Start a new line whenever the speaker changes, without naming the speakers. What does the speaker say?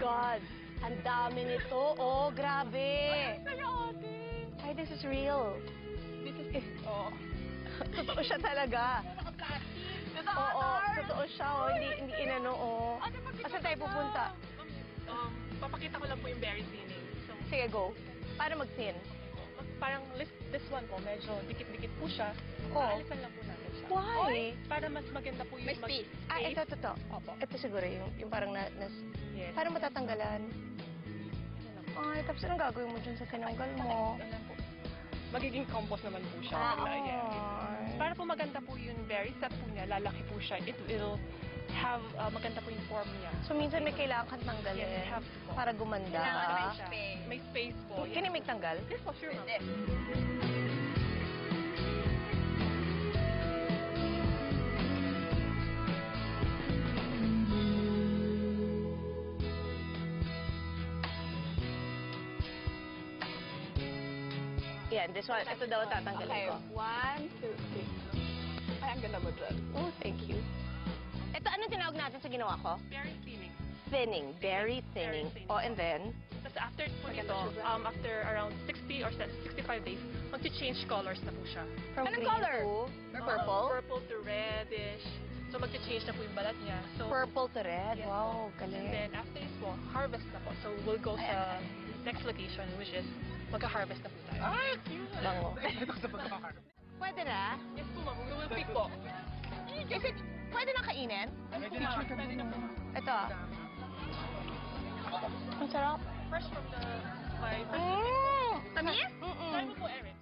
God! Ang dami nito. Oh, grabe!
Sa'yo, ate.
Ay, this is real.
This is... Oh.
Totoo siya talaga. Oo, totoo siya. Oh. Hindi inano, oh. Saan tayo pupunta?
Papakita ko lang po yung berry thinning. So,
Sige, go. Paano mag-thin?
parang this one po, medyo dikit-dikit po siya.
Oh.
Aalisan lang po natin siya.
Why?
Para mas maganda po yung...
May space.
Ito.
Opo.
Ito siguro yung parang
Yes.
Paano matatanggalan? Ay, tapos anong gagawin mo dyan sa tinanggal mo?
Alam po. Magiging compost naman po siya.
Ay.
Para po maganda po yung berry set po niya, lalaki po siya. It'll have maganda po yung form niya.
So, minsan may kailangan kang tanggalin
Yes, have to po.
para gumanda.
Kailangan siya.
May space po.
Can you make tanggal?
Yes po, sure ma'am.
Yan, this one. Ito daw tatanggalin
Okay,
ko.
1, 2, 3. Ay, ang ganda mo dyan.
Oh, thank you. Ito, ano tinawag natin sa ginawa ko?
Berry thinning.
Thinning. Very thinning.
thinning.
Oh, and then?
Tapos after po nito, after around 60 or 65 days, mag-change colors na po siya.
From
Anong
green
color?
to purple?
Purple to reddish. So mag-change na po yung balat niya. So,
Purple to red?
Yes.
Wow,
And
galing.
then after this po, harvest na po. So we'll go sa next location, which is magka-harvest na po tayo.
Ay,
Bango. Pwede na?
Yes po ma'am, we will pick po.
Is it, pwede na kainin?
Pwede na po.
Ito. Ang sarap.
Fresh from the my
Mmm!
Tamis?
Try mo po, Eric.